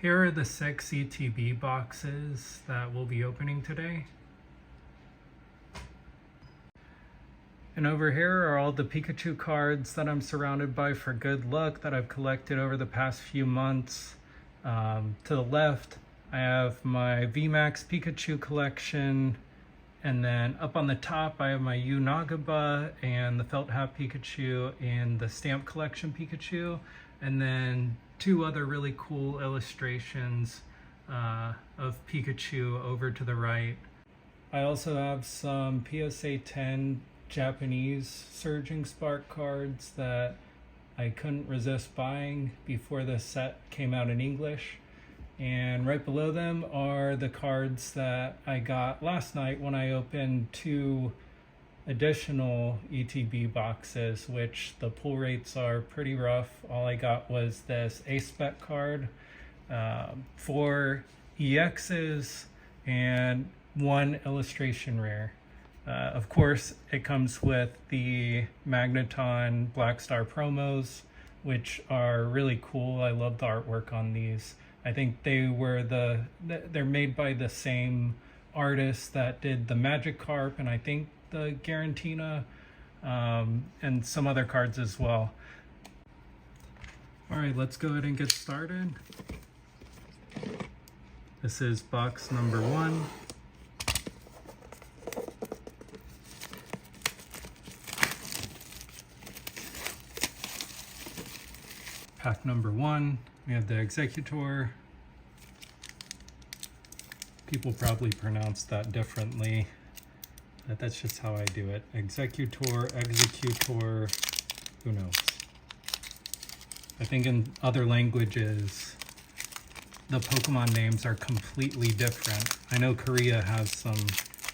Here are the 6 ETB boxes that we'll be opening today. And over here are all the Pikachu cards that I'm surrounded by for good luck that I've collected over the past few months. To the left, I have my VMAX Pikachu collection. And then up on the top, I have my Yu Nagaba and the Felt Hat Pikachu and the Stamp Collection Pikachu. And then 2 other really cool illustrations of Pikachu over to the right. I also have some PSA 10 Japanese Surging Spark cards that I couldn't resist buying before the set came out in English. And right below them are the cards that I got last night when I opened 2 additional ETB boxes, which the pull rates are pretty rough. All I got was this A-Spec card, 4 EXs, and 1 illustration rare. Of course, it comes with the Magneton Black Star promos, which are really cool. I love the artwork on these. I think they're made by the same artist that did the Magikarp and I think the Garantina, and some other cards as well. All right, let's go ahead and get started. This is box number 1. Pack number 1, we have the Executor. People probably pronounce that differently, but that's just how I do it. Executor, who knows? I think in other languages, the Pokemon names are completely different. I know Korea has some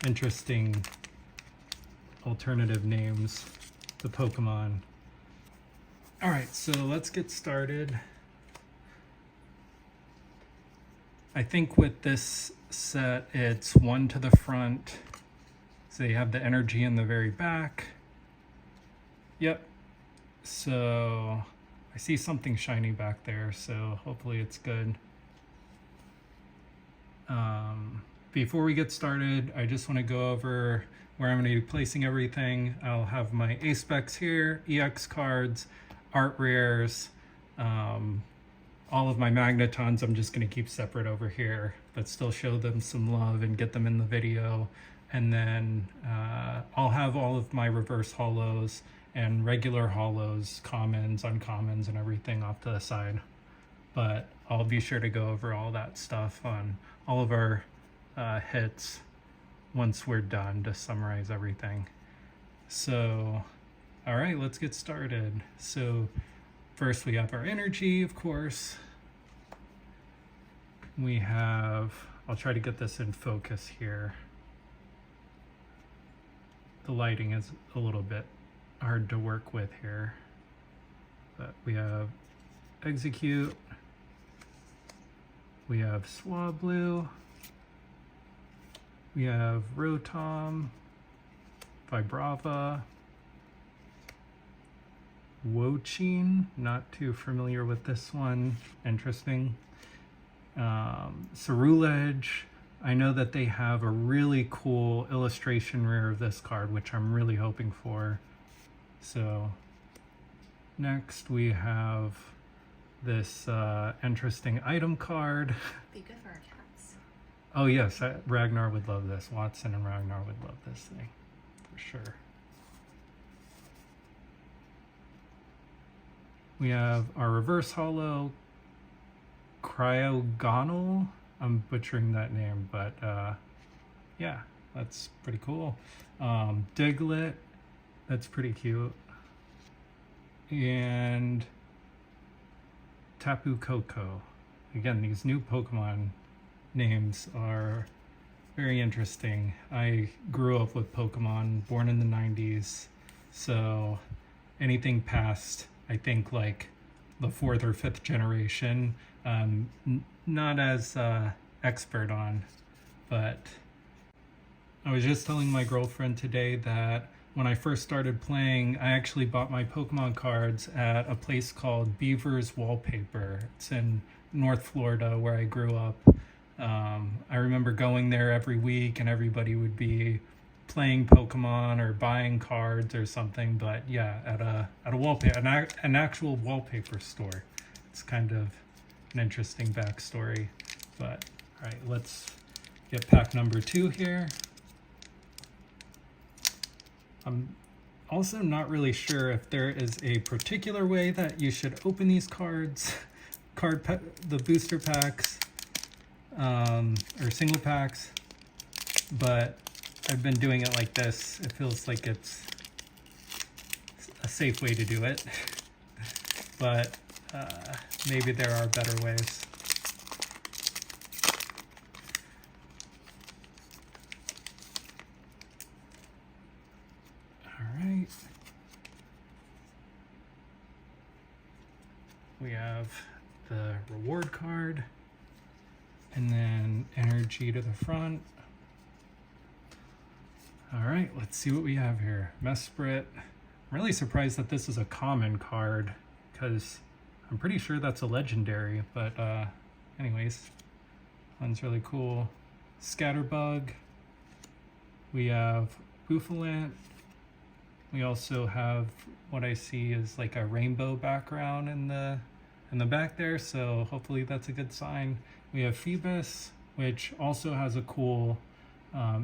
interesting alternative names to Pokemon. All right, so let's get started. I think with this set, it's 1 to the front. So you have the energy in the very back. Yep. So I see something shiny back there, so hopefully it's good. Before we get started, I just want to go over where I'm going to be placing everything. I'll have my A-Specs here, EX cards, art rares, all of my Magnetons I'm just going to keep separate over here, but still show them some love and get them in the video. And then I'll have all of my reverse holos and regular holos, commons, uncommons, and everything off to the side. But I'll be sure to go over all that stuff on all of our hits once we're done to summarize everything. So, all right, let's get started. So first we have our energy, of course. We have, I'll try to get this in focus here. The lighting is a little bit hard to work with here. But we have Execute. We have Swablu. We have Rotom, Vibrava, Wochine, not too familiar with this one, interesting. Ceruledge, I know that they have a really cool illustration rare of this card, which I'm really hoping for. So next we have this interesting item card. Be good for our cats. Oh yes, Ragnar would love this. Watson and Ragnar would love this thing, for sure. We have our reverse holo, Cryogonal. I'm butchering that name, but yeah, that's pretty cool. Diglett, that's pretty cute. And Tapu Koko. Again, these new Pokemon names are very interesting. I grew up with Pokemon, born in the 90s, so anything past, I think, like the 4th or 5th generation, not as expert on. But I was just telling my girlfriend today that when I first started playing, I actually bought my Pokemon cards at a place called Beaver's Wallpaper. It's in North Florida, where I grew up. I remember going there every week, and everybody would be playing Pokemon or buying cards or something. But yeah, at a wallpaper, an actual wallpaper store. It's kind of an interesting backstory. But all right, let's get pack number 2 here. I'm also not really sure if there is a particular way that you should open these cards, the booster packs, or single packs, but I've been doing it like this. It feels like it's a safe way to do it, but maybe there are better ways. All right. We have the reward card, and then energy to the front. All right, let's see what we have here. Mesprit. I'm really surprised that this is a common card, because I'm pretty sure that's a legendary, but anyways, one's really cool. Scatterbug. We have Bouffalant. We also have what I see is like a rainbow background in the back there, so hopefully that's a good sign. We have Phoebus, which also has a cool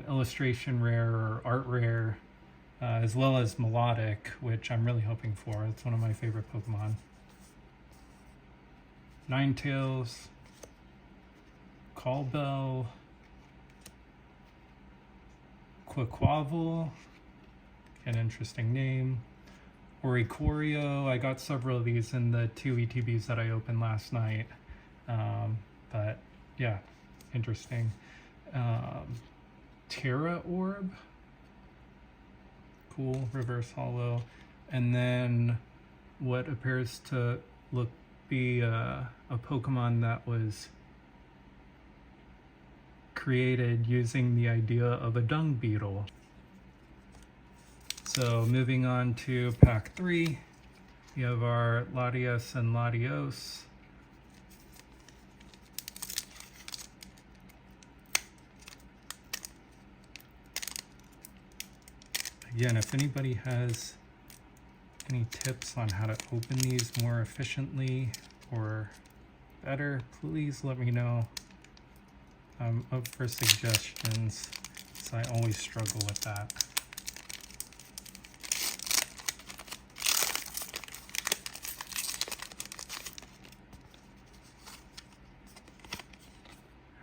illustration rare or art rare, as well as Melodic, which I'm really hoping for. It's one of my favorite Pokemon. Ninetales, Callbell, Quaquaval, an interesting name. Oricorio, I got several of these in the 2 ETBs that I opened last night. But yeah, interesting. Terra Orb, cool, reverse hollow. And then what appears to be a Pokemon that was created using the idea of a dung beetle. So moving on to pack 3, we have our Latias and Latios. Again, if anybody has any tips on how to open these more efficiently or better, please let me know. I'm up for suggestions, so I always struggle with that.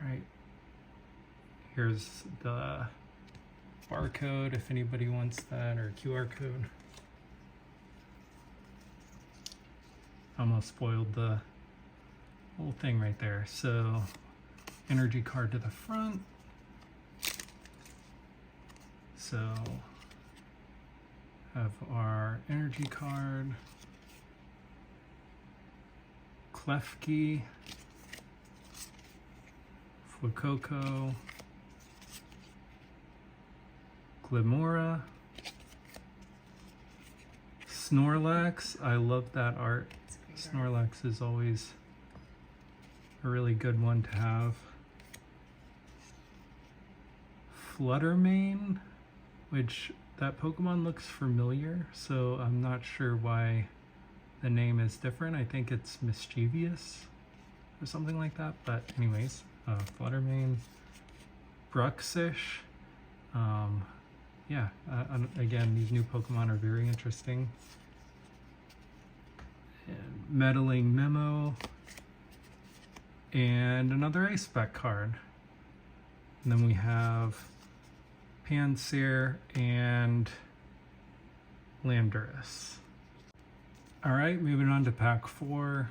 All right, here's the barcode if anybody wants that, or QR code. Almost spoiled the whole thing right there. So energy card to the front. So have our energy card, Klefki, Fuecoco, Glimora, Snorlax. I love that art. Snorlax is always a really good one to have. Fluttermane, which that Pokemon looks familiar, so I'm not sure why the name is different. I think it's mischievous or something like that, but anyways, Fluttermane. Bruxish. Yeah, again, these new Pokemon are very interesting. And Meddling Memo, and another Ice Spec card. And then we have Pansear and Landorus. All right, moving on to pack 4.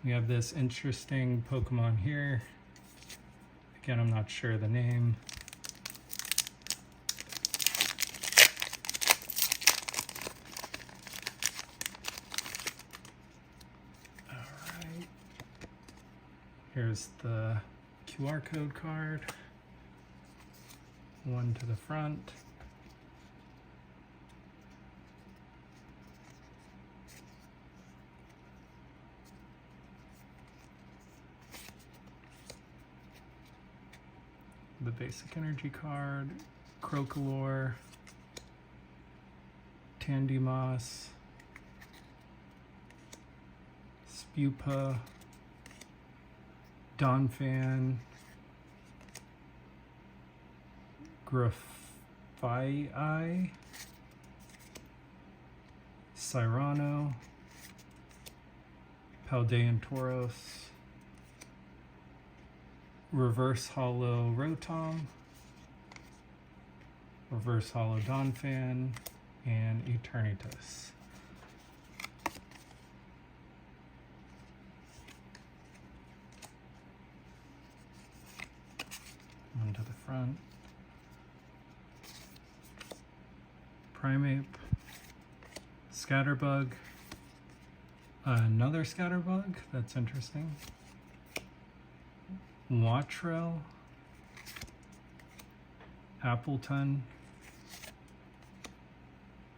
We have this interesting Pokemon here. Again, I'm not sure the name. Here's the QR code card, one to the front. the basic energy card, Crocolore, Tandymoss, Spupa, Donphan, Grafii, Cyrano, Paldean Tauros, Reverse Hollow Rotom, Reverse Hollow Donphan, and Eternatus. On to the front. Primeape, Scatterbug, another Scatterbug, that's interesting. Wattrel, Appleton,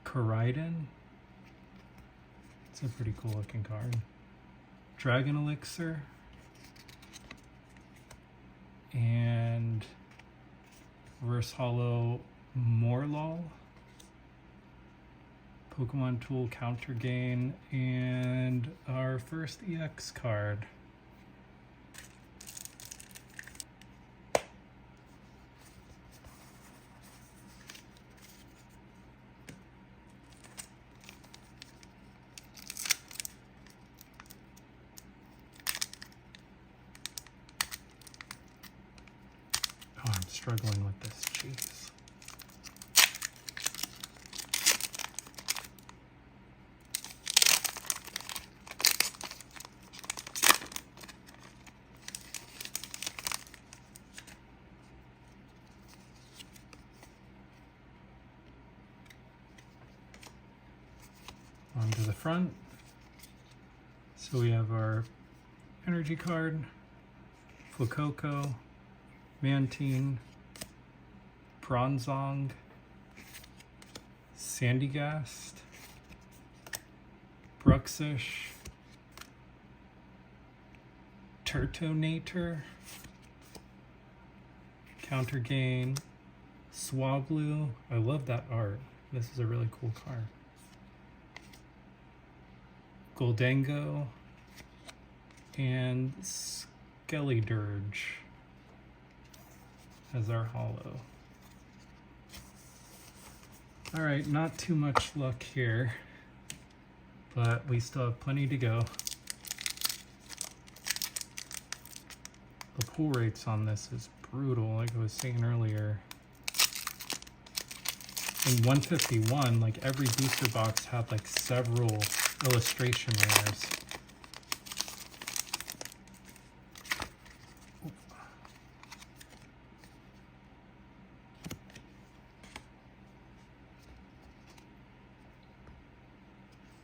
Koraidon, it's a pretty cool looking card. Dragon Elixir, and Reverse Hollow Morlul, Pokemon Tool Counter Gain, and our first EX card. Oh, I'm struggling with this, jeez. Onto the front. So we have our energy card, Fuecoco, Mantine, Bronzong, Sandygast, Bruxish, Turtonator, Counter Gain, Swablu. I love that art. This is a really cool card. Goldango, and Skellydirge as our holo. All right, not too much luck here, but we still have plenty to go. The pull rates on this is brutal, like I was saying earlier. In 151, like every booster box had like several illustration rares.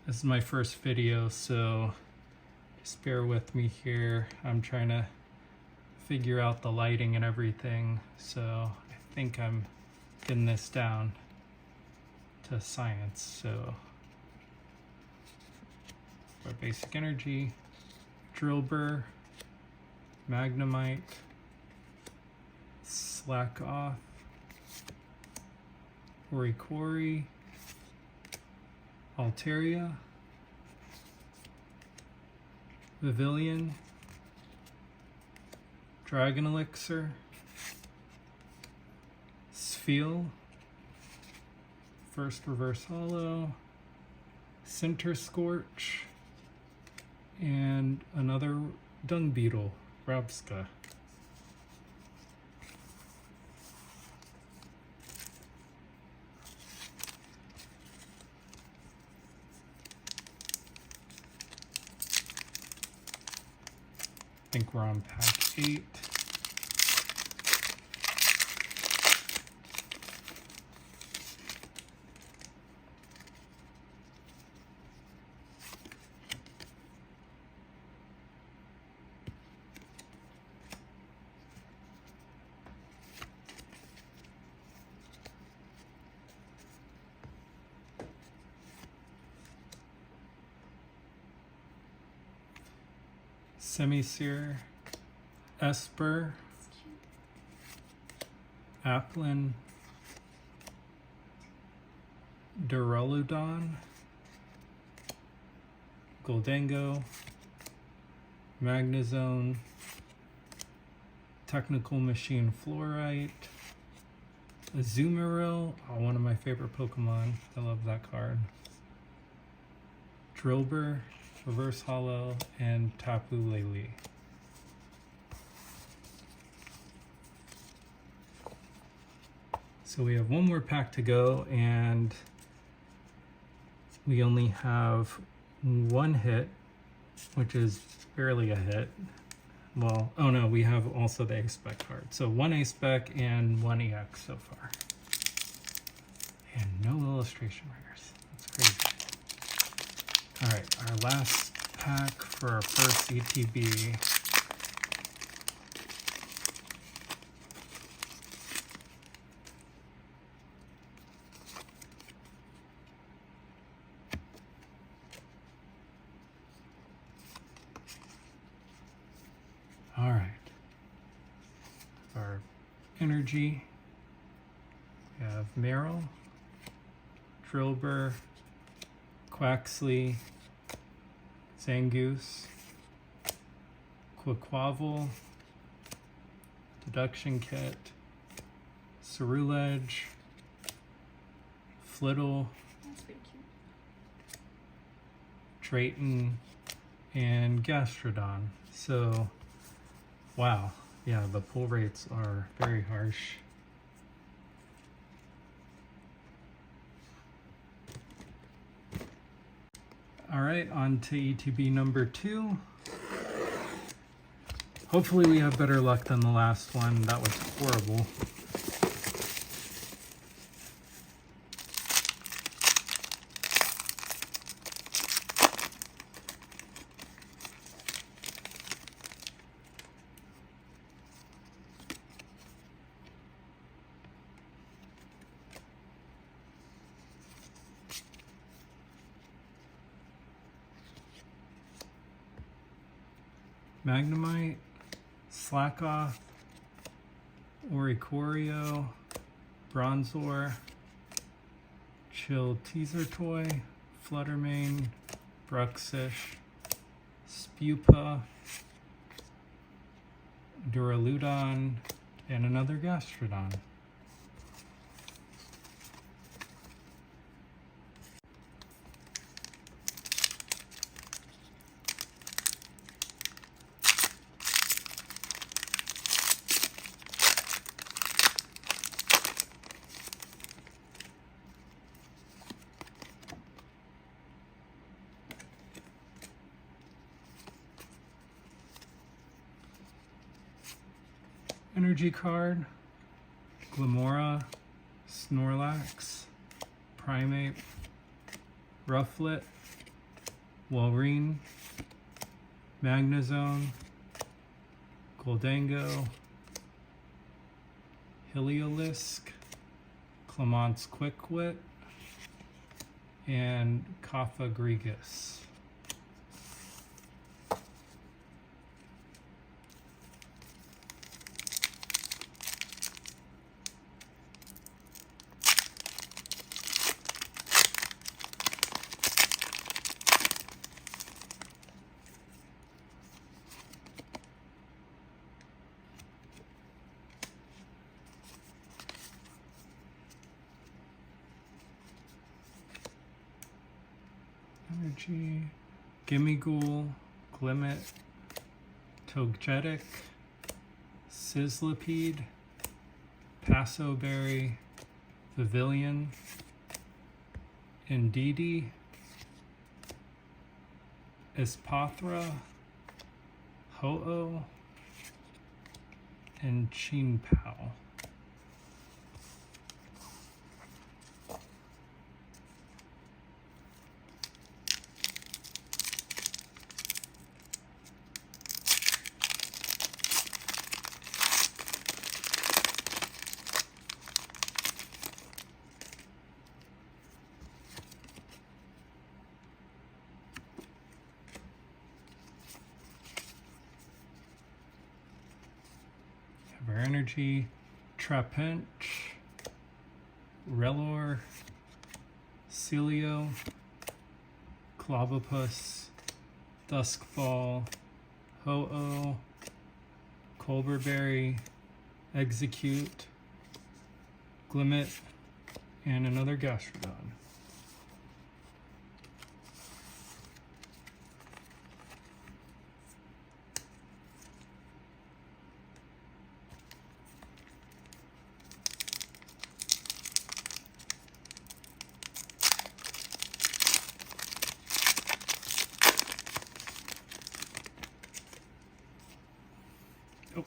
This is my first video, so just bear with me here. I'm trying to figure out the lighting and everything, so I think I'm getting this down to science. So our basic energy, Drillbur, Magnemite, Slack Off, Oricori, Altaria, Vivillon, Dragon Elixir, Spheal, first Reverse Hollow, Center Scorch, and another Dung Beetle, Rabska. I think we're on pack 8. Semisear, Esper, Applin, Duraludon, Goldango, Magnezone, Technical Machine Fluorite, Azumarill, one of my favorite Pokemon. I love that card. Drillbur, Reverse Hollow, and Tapu Lele. So we have one more pack to go, and we only have one hit, which is barely a hit. Well, oh no, we have also the A-Spec card. So one A-Spec and one EX so far. And no illustration rares. That's crazy. All right, our last pack for our first ETB. All right, our energy, we have Meryl, Drillbur, Quaxley, Zangoose, Quaquaval, Deduction Kit, Ceruledge, Flittle, Drayton, and Gastrodon. So wow, yeah, the pull rates are very harsh. All right, on to ETB number 2. Hopefully we have better luck than the last one. That was horrible. Magnemite, Slackoth, Oricorio, Bronzor, Chill Teaser Toy, Fluttermane, Bruxish, Spupa, Duraludon, and another Gastrodon. Energy card, Glamora, Snorlax, Primeape, Rufflet, Walrein, Magnezone, Goldango, Heliolisk, Clamont's Quickwit, and Cofagrigus. Energy, Gimmighoul, Glimmet, Togetic, Sizzlipede, Passoberry, Pavilion, Indeedee, Espathra, Ho-Oh, and Chinpow. Our energy, Trapinch, Relor, Celio, Clavipus, Duskfall, Ho-Oh, Colberberry, Execute, Glimmet, and another Gastrodon. Oh.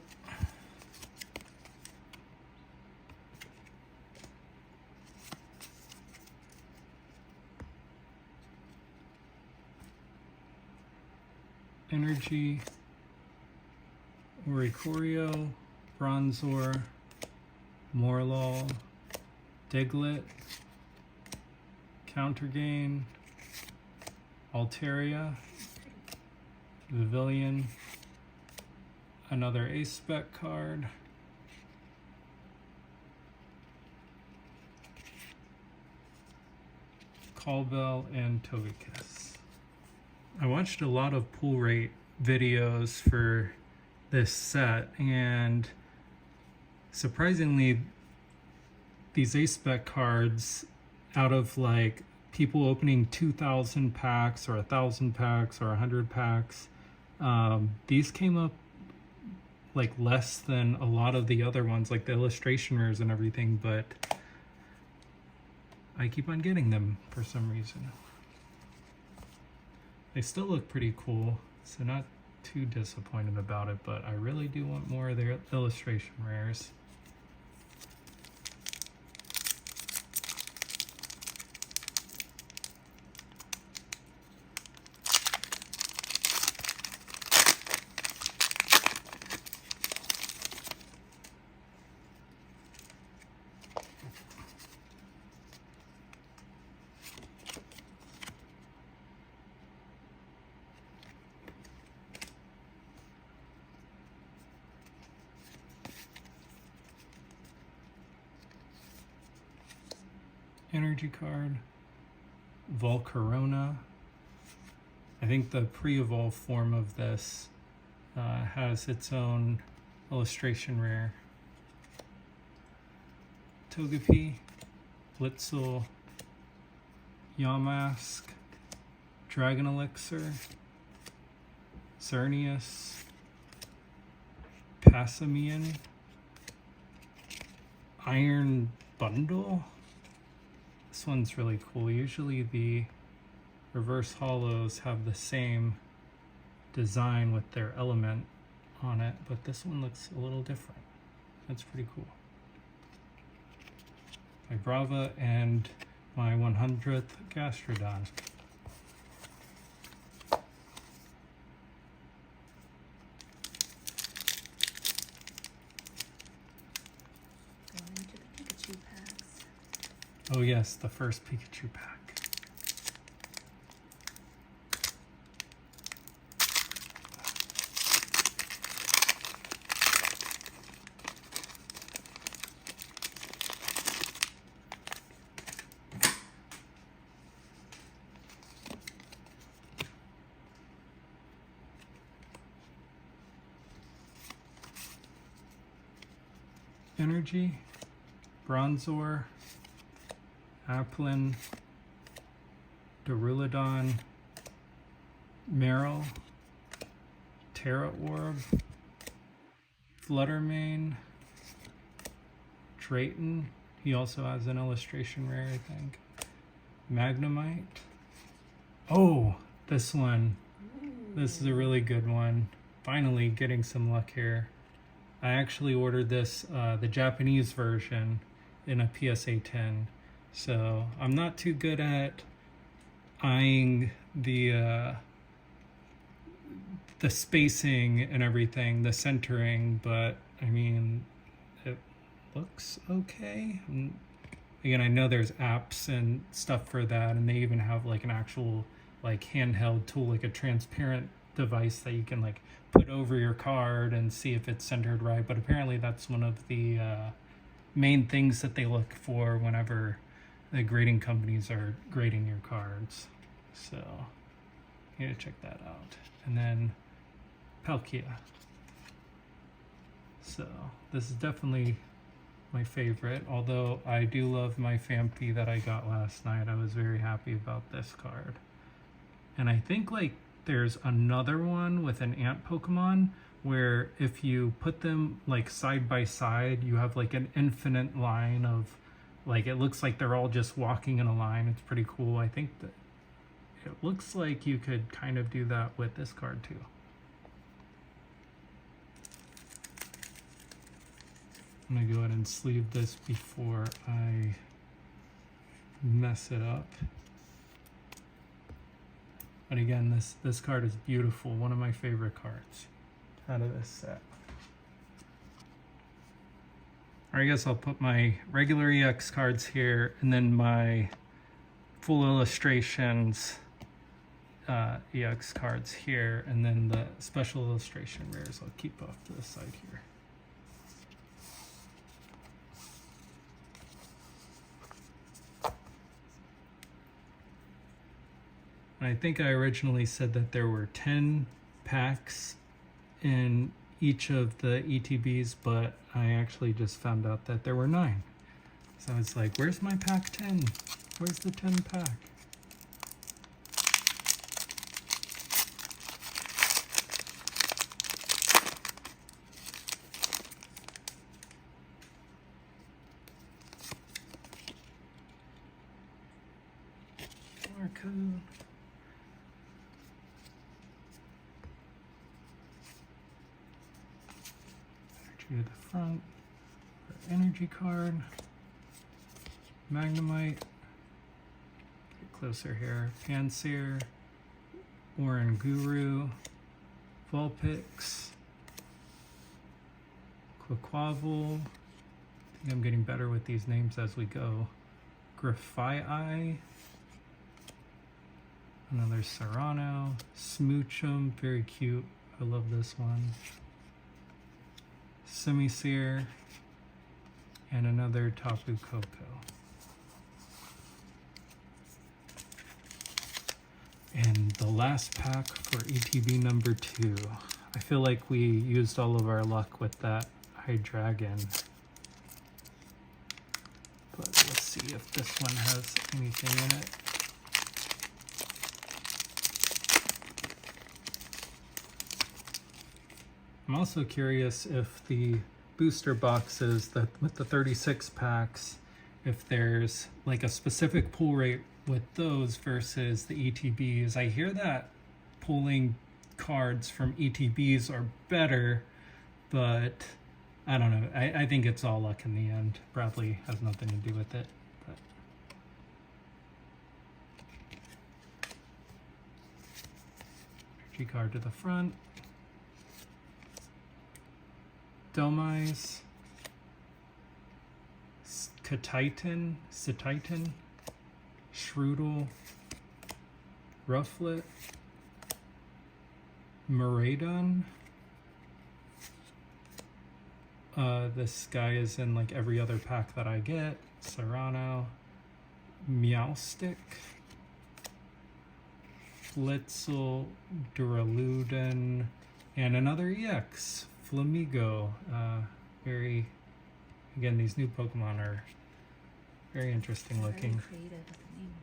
Energy, Oricorio, Bronzor, Morlul, Diglett, Countergain, Altaria, Vivillon, another Ace Spec card, Callbell, and Togekiss. I watched a lot of pull rate videos for this set, and surprisingly, these Ace Spec cards, out of like people opening 2,000 packs or 1,000 packs or 100 packs, these came up like less than a lot of the other ones, like the illustration rares and everything, but I keep on getting them for some reason. They still look pretty cool, so not too disappointed about it, but I really do want more of their illustration rares. Energy card, Volcarona. I think the pre-evolved form of this has its own illustration rare. Togepi, Blitzel, Yamask, Dragon Elixir, Xerneas, Passimian, Iron Bundle. This one's really cool. Usually the reverse holos have the same design with their element on it, but this one looks a little different. That's pretty cool. My Brava and my 100th Gastrodon. Oh yes, the first Pikachu pack. Energy, Bronzor, Applin, Duraludon, Meryl, Terra Orb, Fluttermane, Drayton. He also has an illustration rare, I think. Magnemite. Oh, this one. This is a really good one. Finally getting some luck here. I actually ordered this, the Japanese version, in a PSA 10. So I'm not too good at eyeing the spacing and everything, the centering, but I mean, it looks okay. And again, I know there's apps and stuff for that, and they even have like an actual like handheld tool, like a transparent device that you can like put over your card and see if it's centered right. But apparently that's one of the main things that they look for whenever the grading companies are grading your cards. So you need to check that out. And then Palkia. So this is definitely my favorite, although I do love my Fampi that I got last night. I was very happy about this card. And I think like there's another one with an ant Pokemon where if you put them like side by side, you have like an infinite line of, like, it looks like they're all just walking in a line. It's pretty cool. I think that it looks like you could kind of do that with this card too. I'm gonna go ahead and sleeve this before I mess it up. But again, this card is beautiful. One of my favorite cards out of this set. Or I guess I'll put my regular EX cards here and then my full illustrations EX cards here, and then the special illustration rares I'll keep off to the side here. And I think I originally said that there were 10 packs in each of the ETBs, but I actually just found out that there were 9. So it's like, where's my pack 10? Where's the 10 pack? Code. Energy to the front. Our energy card. Magnemite. Get closer here. Pansear. Oran Guru. Vulpix. Quaquaval. I think I'm getting better with these names as we go. Grafii. Another Serrano, Smoochum, very cute. I love this one. Semisear, and another Tapu Koko. And the last pack for ETB number 2. I feel like we used all of our luck with that Hydreigon. But let's see if this one has anything in it. I'm also curious if the booster boxes that with the 36 packs, if there's like a specific pull rate with those versus the ETBs. I hear that pulling cards from ETBs are better, but I don't know. I think it's all luck in the end. Probably has nothing to do with it. But energy card to the front. Domize, Catitan, Shroodle, Rufflet, Miraidon. This guy is in like every other pack that I get. Serrano, Meowstic, Flitzel, Duraludon, and another EX. Flamigo. Very, again, these new Pokemon are very interesting looking. Very creative with the name.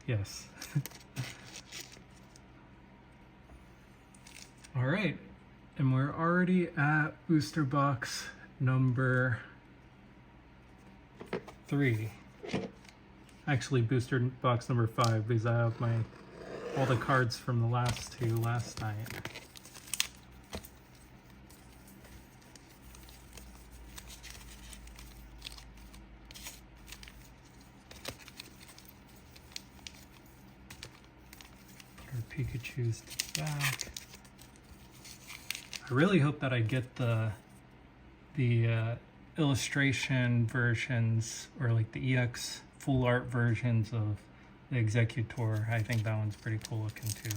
Yes. All right, and we're already at booster box number 3. Actually, booster box number 5, because I have all the cards from the last 2 last night. Pikachu's to the back. I really hope that I get the illustration versions, or like the EX full art versions of the Executor. I think that one's pretty cool looking too.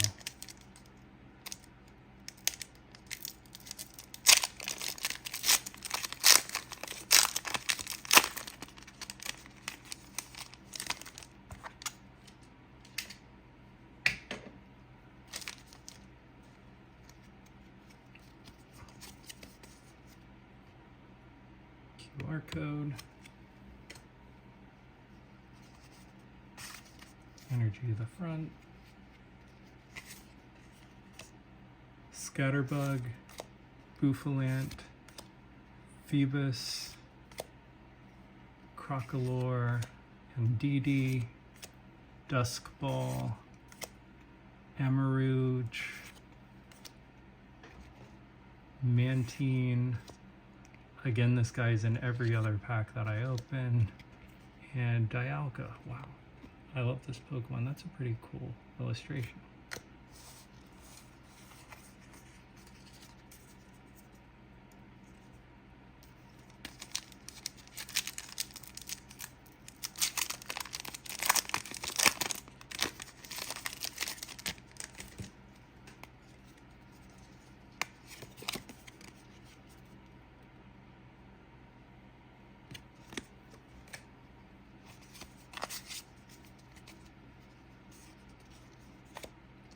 QR code. Energy to the front. Scatterbug, Bouffalant, Phoebus, Crocolore, Indeedee, Duskball, Amarouge, Mantine. Again, this guy's in every other pack that I open. And Dialga. Wow. I love this Pokemon. That's a pretty cool illustration.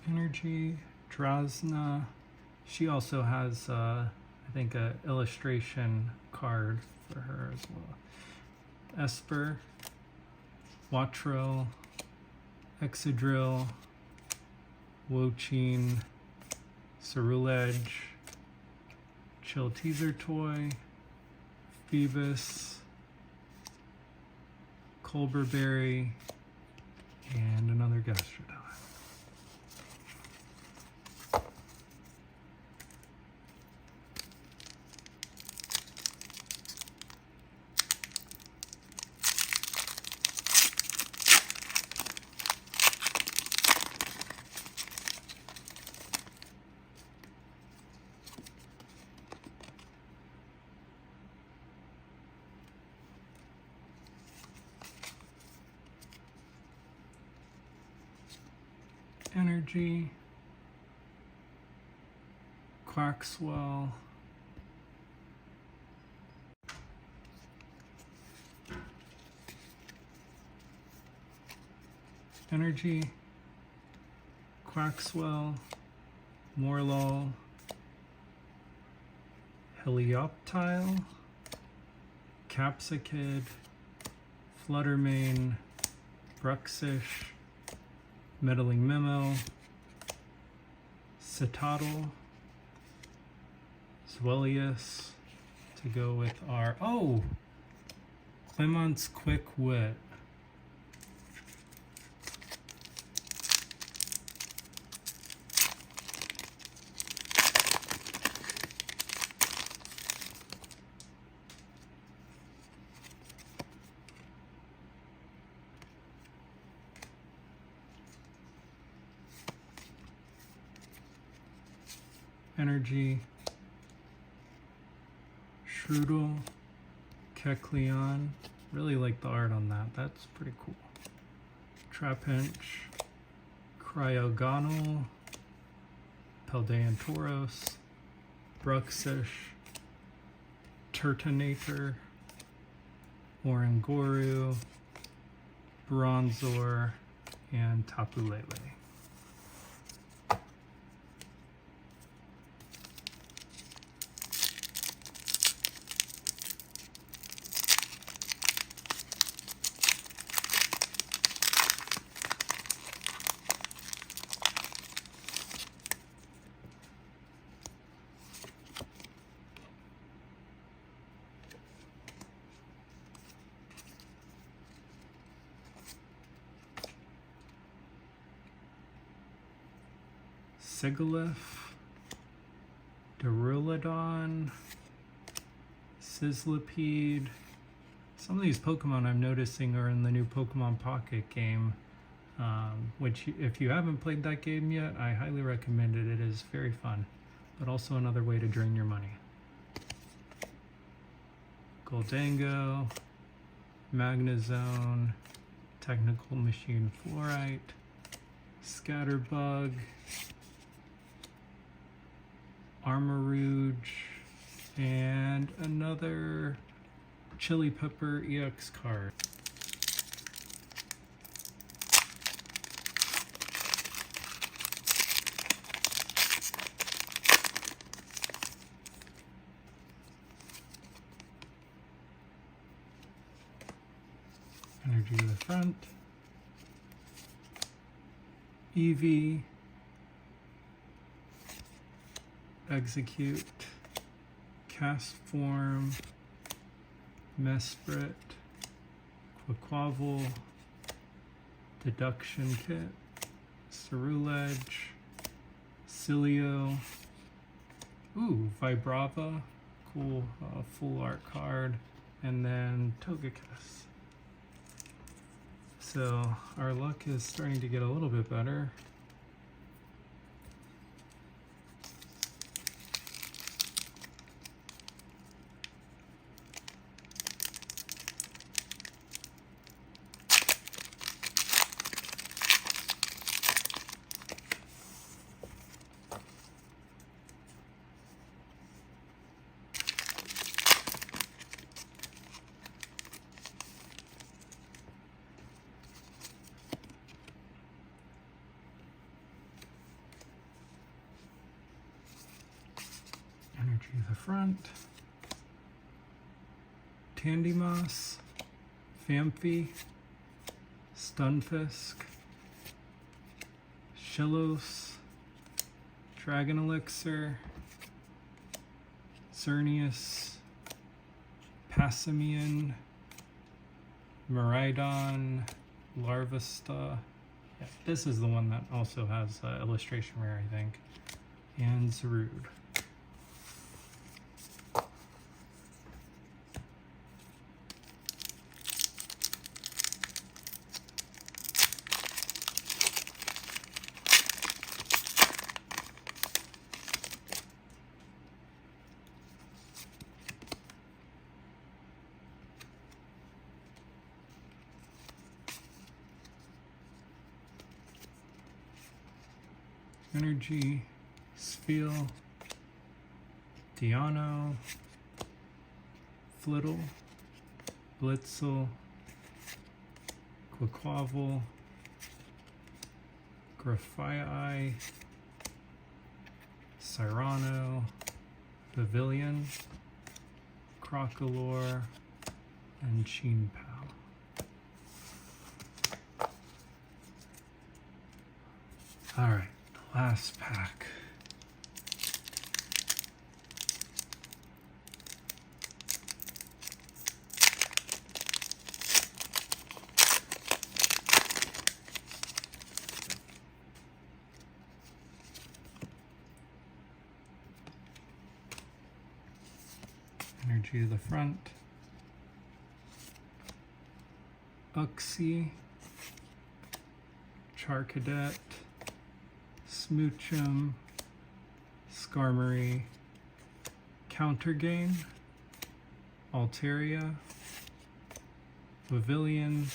Energy, Drosna. She also has, I think, a illustration card for her as well. Esper, Wattrel, Excadrill, Wochine, Ceruledge, Chill Teaser Toy, Phoebus, Colberberry, and another Gastrodon. Energy, Quaxwell, Energy, Quaxwell, Morlul, Helioptile, Capsicid, Fluttermane, Bruxish, Meddling Memo, Citadel, Zwellius, to go with our, oh, Clement's Quick Wit. Energy, Shroodle, Kecleon. Really like the art on that. That's pretty cool. Trapinch, Cryogonal, Paldean Tauros, Bruxish, Turtonator, Oranguru, Bronzor, and Tapu Lele. Sigilyph, Duraludon, Sizzlipede. Some of these Pokemon I'm noticing are in the new Pokemon Pocket game, which if you haven't played that game yet, I highly recommend it. It is very fun, but also another way to drain your money. Goldango, Magnezone, Technical Machine Fluorite, Scatterbug, Armarouge, and another Chili Pepper EX card. Energy to the front. Eevee. Execute. Cast Form. Mesprit. Quaquaval. Deduction Kit. Ceruledge. Cilio. Ooh, Vibrava. Cool full art card. And then Togekiss. So our luck is starting to get a little bit better. Energy to the front. Tandymoss, Famfi, Stunfisk, Shellos, Dragon Elixir, Xerneas, Passimian, Miraidon, Larvesta. Yeah, this is the one that also has illustration rare, I think, and Zarude. Energy, Spheal, Diano, Flittle, Blitzel, Quaquaval, Grafaiai, Cyrano, Pavilion, Crocolore, and Chien-Pao. All right. Last pack. Energy to the front. Uxie, Charcadet, Smoochum, Skarmory, Countergain, Altaria, Pavilion,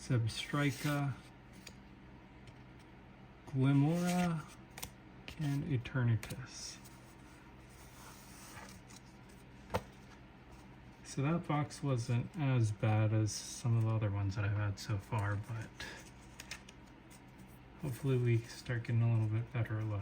Zebstrika, Glimmora, and Eternatus. So that box wasn't as bad as some of the other ones that I've had so far, but hopefully we start getting a little bit better luck.